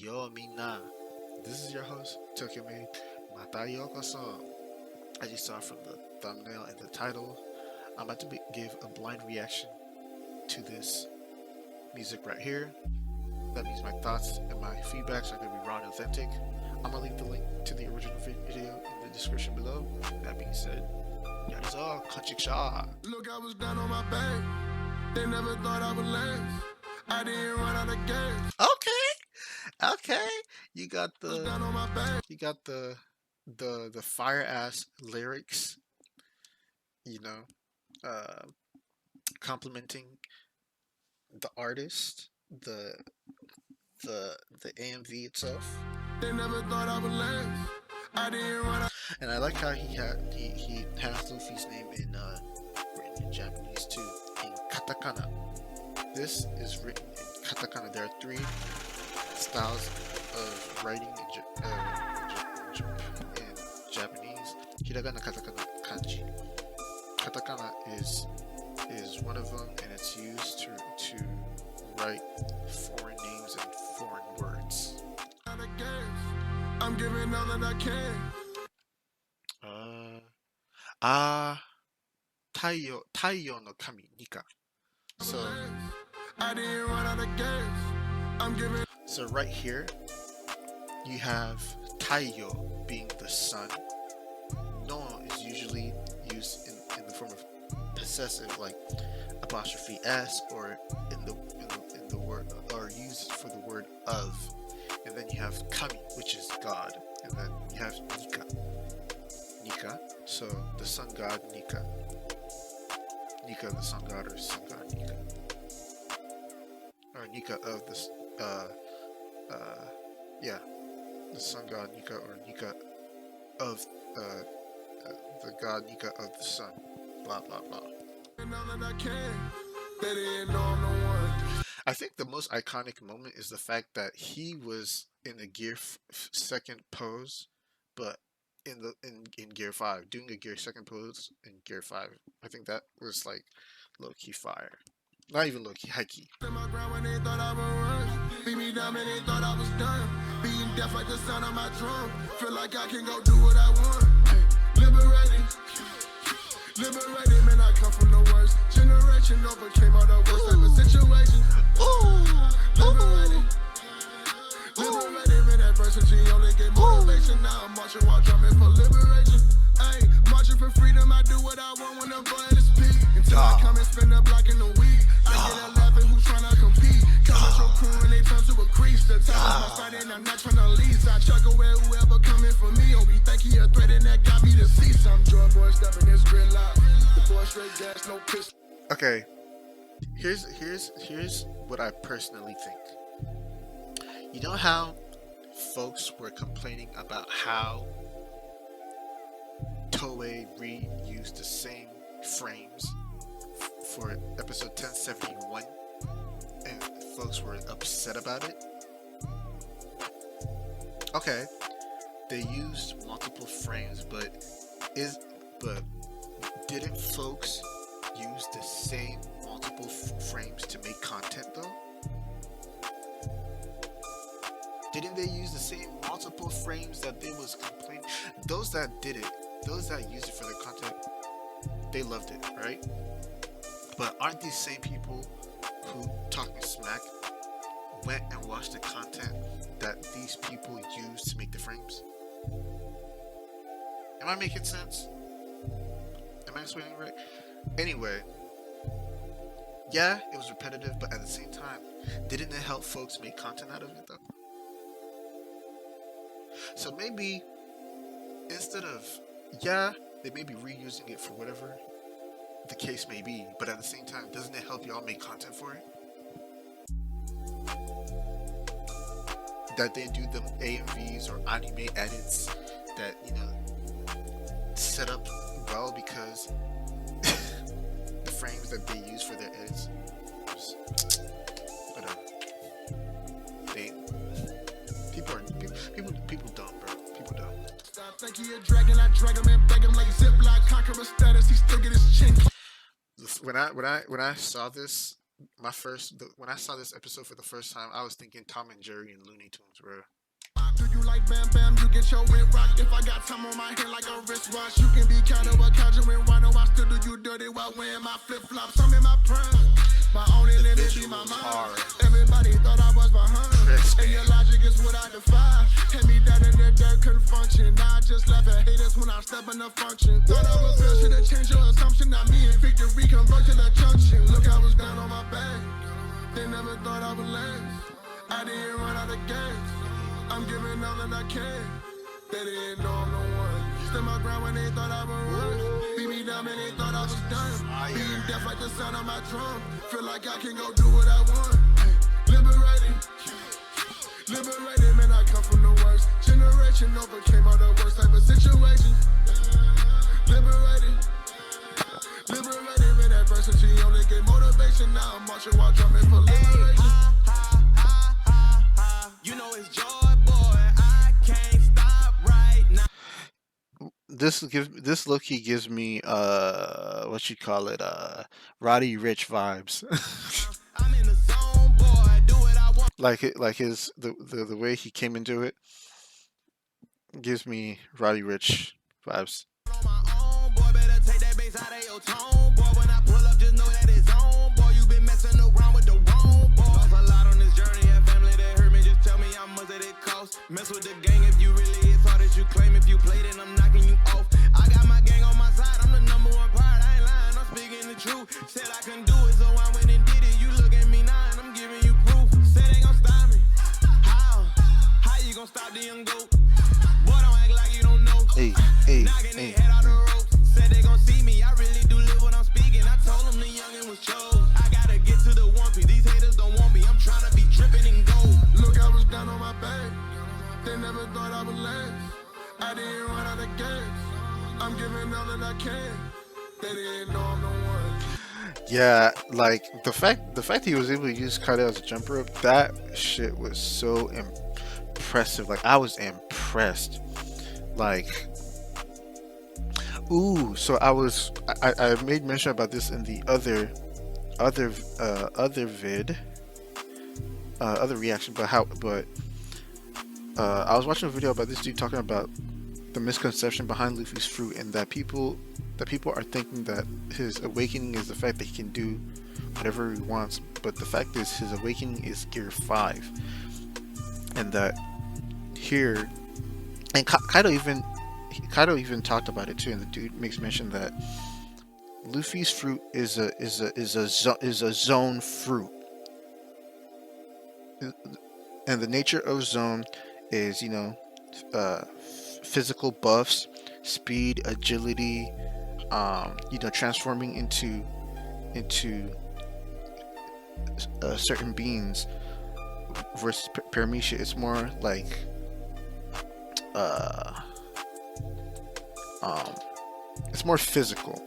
Yo, Mina. This is your host, Tokime Matayokoso. As you saw from the thumbnail and the title, I'm about to give a blind reaction to this music right here. That means my thoughts and my feedbacks are going to be raw and authentic. I'm going to leave the link to the original video in the description below. That being said, Yarizo, Kanchiksha. Look, I was down on my back. They never thought I would last. I didn't run out of gas. Okay. You got the fire ass lyrics, complimenting the artist, the AMV itself. They never thought I would last. I didn't run out. And I like how he has Luffy's name in written in Japanese too, in katakana. This is written in katakana. There are three styles of writing in Japanese: hiragana, katakana, kanji. Katakana is one of them, and it's used to write foreign names and foreign words. I'm giving all that I can. Taiyo no kami Nika. So I didn't run out of gas. I'm giving. So right here, you have Taiyo being the sun. No is usually used in the form of possessive, like apostrophe s, or in the word, or used for the word of. And then you have Kami, which is God, and then you have Nika. So the sun god Nika, the sun god, or sun god Nika, or Nika of this. The sun god Nika, or Nika of the god Nika of the sun. Blah blah blah. I think the most iconic moment is the fact that he was in a gear second pose, but in gear 5, doing a gear second pose in gear 5. I think that was like low key fire. Not even low key, high key. Beat me down and they thought I was done. Being deaf like the sound of my drum. Feel like I can go do what I want. Hey, liberated, man, I come from the worst generation. Overcame all the worst type of situations. Liberated, man, adversity only get motivation. Now I'm marching while drumming for liberation. Hey, marching for freedom, I do what I want when the blood is peak. Until I come and spend a block in the week. I get a laughing who's trying to compete. Commercial crew and they turn to a crease. The time is my fight and I'm not trying to lease. I chuckle at whoever coming for me. Oh, we think he a threat and that got me to see. Some joy boy stepping this gridlock. The boy straight gas, no piss. Okay, here's what I personally think. You know how folks were complaining about how Toei reused the same frames for episode 1071, and folks were upset about it? Okay, they used multiple frames, but didn't folks use the same multiple frames to make content though? Didn't they use the same multiple frames that they was complaining? Those that did it, those that used it for their content, they loved it, right? But aren't these same people who talking smack went and watched the content that these people used to make the frames? Am I making sense? Am I explaining right? Anyway, yeah, it was repetitive, but at the same time, didn't it help folks make content out of it though? So maybe instead of, yeah, they may be reusing it for whatever the case may be, but at the same time, doesn't it help y'all make content for it? That they do them AMVs or anime edits that, set up well, because the frames that they use for their edits, whatever. People dumb, bro. People dumb. Think he a dragon, I drag him and beg him like Ziploc, conqueror status, he still get his chin. When I saw this when I saw this episode for the first time, I was thinking Tom and Jerry and Looney Tunes, bro. Do you like bam bam? You get your wet rock. If I got time on my hand like a wristwatch, you can be kind of a casual and why no I still do you dirty while wearing my flip flops. I'm in my prime. My only limit be my mind. Everybody thought I was behind. And your logic is what I defy. Had me down in the dirt, couldn't function. Now I just laugh at haters when I step in the function. Thought I was real, should've changed your assumption. Now me and Victory convert to the junction. Look, I was down on my back. They never thought I would last. I didn't run out of gas. I'm giving all that I can. They didn't know I'm the one. Stood my ground when they thought I would run. Beat me down when they thought I was done. Being deaf like the sound of my drum. Feel like I can go do what I want. Liberating. Liberated, man, I come from the worst. Generation overcame all the worst type of situations. Liberated. Liberated, man, adversity only gave motivation. Now I'm marching while drumming for liberation. You know it's joy, boy. I can't stop right now. This low-key gives me what you call it, Roddy Rich vibes. I'm in the zone, boy. Do what I want. like his the way he came into it gives me Roddy Rich vibes. On my own, boy, better take that bass out of your tone, boy. When I pull up, just know that it's on, boy. You been messing around with the wrong, boy. Lost a lot on this journey, have family that hurt me. Just tell me how much that it costs. Mess with the gang if you really as hard as you claim. If you play, then I'm knocking you off. I got my gang on my side. I'm the number one part. I ain't lying. I'm speaking the truth. Said I can do it, so I went and did it. You look at me now, and I'm giving you proof. Said they gon' stop me. How? How you gon' stop the young goat? Boy, don't act like you don't know. Hey, Knocking their head out the ropes. Said they gon' see me. I really do live what I'm speaking. I told them the youngin' was chose. I gotta get to the one piece. These haters don't want me. I'm trying to be dripping in gold. Look, I was down on my back. They never thought I would last. I didn't run out of gas. I'm giving all that I can. They didn't know I'm the one. yeah, like the fact he was able to use Kaido as a jumper up, that shit was so impressive. Like I was impressed. Like, ooh, so I made mention about this in the other reaction, but I was watching a video about this dude talking about the misconception behind Luffy's fruit, and that people are thinking that his awakening is the fact that he can do whatever he wants, but the fact is his awakening is gear 5, and that here, and Kaido even talked about it too, and the dude makes mention that Luffy's fruit is a zone fruit, and the nature of zone is, you know, physical buffs, speed, agility, you know, transforming into certain beings. Versus Paramecia, it's more like it's more physical.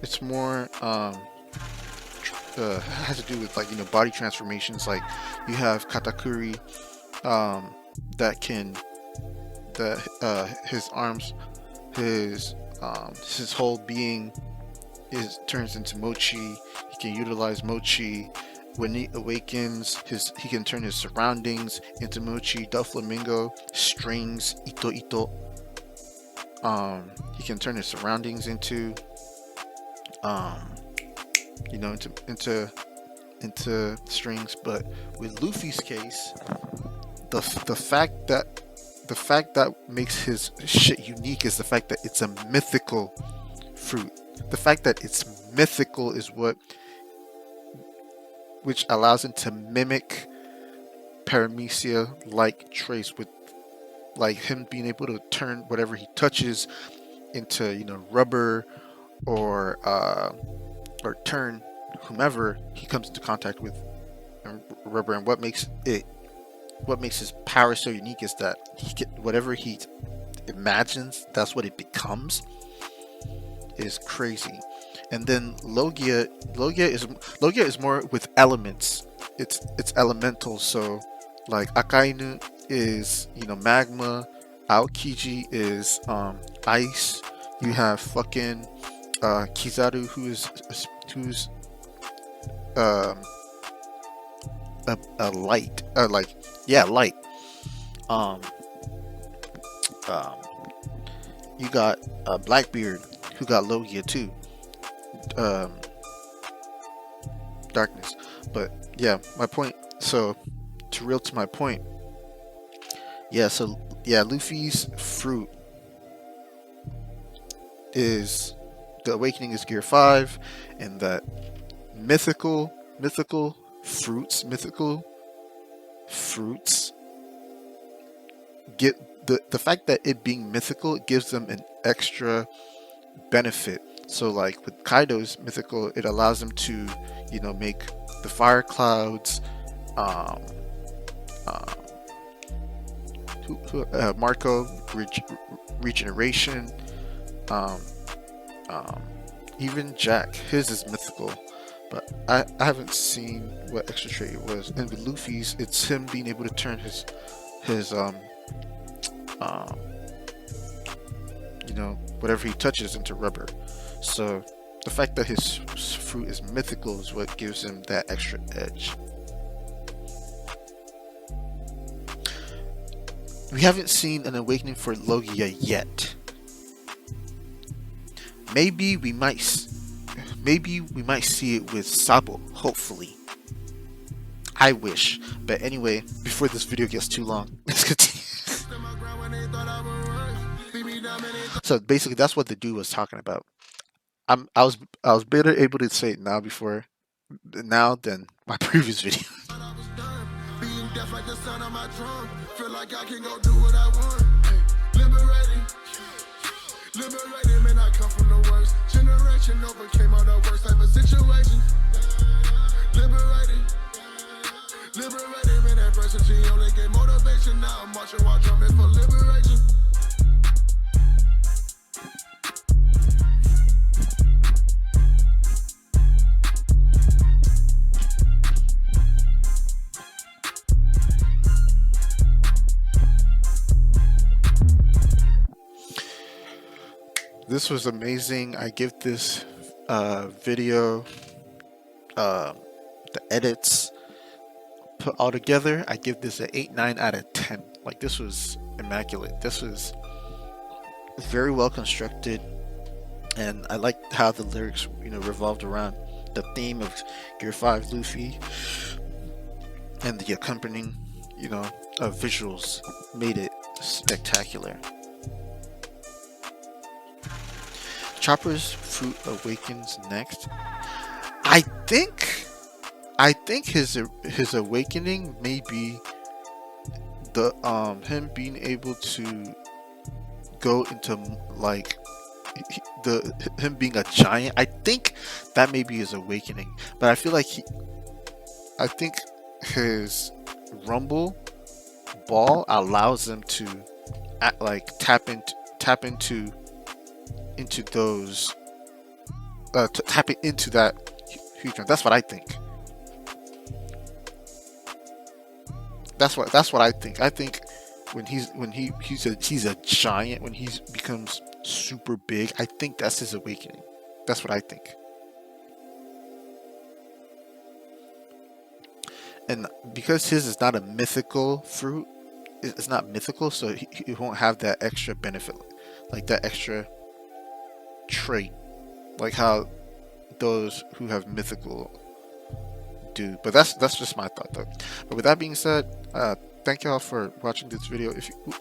It's more has to do with, like, you know, body transformations. Like you have Katakuri, his arms, his whole being turns into mochi. He can utilize mochi. When he awakens, he can turn his surroundings into mochi. Doflamingo, strings, ito. He can turn his surroundings into, you know, into strings. But with Luffy's case, the fact that makes his shit unique is the fact that it's a mythical fruit. The fact that it's mythical is which allows him to mimic Paramecia-like traits, with like him being able to turn whatever he touches into, you know, rubber, or turn whomever he comes into contact with rubber. And what makes his power so unique is that whatever he imagines, that's what it becomes. Is crazy. And then Logia is more with elements. It's elemental. So like Akainu is, you know, magma. Aokiji is ice. You have fucking Kizaru, who's a light, like, yeah, light. Um, um, you got Blackbeard, who got Logia too. Um, darkness. But yeah, my point. So to my point. Yeah. So yeah, Luffy's fruit is the awakening is Gear 5, and that mythical fruits get the fact that it being mythical gives them an extra benefit. So like with Kaido's mythical, it allows them to, you know, make the fire clouds, um, uh, Marco regeneration, um, um, even Jack, his is mythical, but I haven't seen what extra trait it was. And with Luffy's, it's him being able to turn his you know, whatever he touches into rubber. So the fact that his fruit is mythical is what gives him that extra edge. We haven't seen an awakening for Logia yet. Maybe we might see it with Sabo, hopefully. I wish. But anyway, before this video gets too long, let's continue. So basically that's what the dude was talking about. I was better able to say it now than my previous video. Being deaf like the sound of my drum. Feel like I can go do what I want. Liberated, man, I come from the worst generation, overcame all the worst type of situation. Liberated, man, adversity only gave motivation. Now I'm marching while drumming for liberation. This was amazing. I give this video, the edits put all together, I give this an 8-9 out of 10. Like, this was immaculate. This was very well constructed, and I liked how the lyrics, you know, revolved around the theme of Gear 5 Luffy, and the accompanying, you know, visuals made it spectacular. Chopper's fruit awakens next. I think his awakening may be the him being able to go into like him being a giant. I think that may be his awakening, but I feel like I think his rumble ball allows him to tap into those tapping into that huge one. That's what I think. That's what I think. I think when he's a giant, when he becomes super big, I think that's his awakening. That's what I think. And because his is not a mythical fruit, it's not mythical, so he won't have that extra benefit, like that extra trait, like how those who have mythical do. But that's just my thought though. But with that being said, thank y'all for watching this video.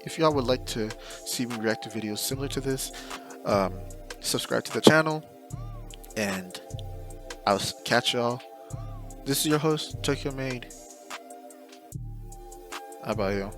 If y'all would like to see me react to videos similar to this, subscribe to the channel, and I'll catch y'all. This is your host, Tokyo Made. Bye bye, y'all.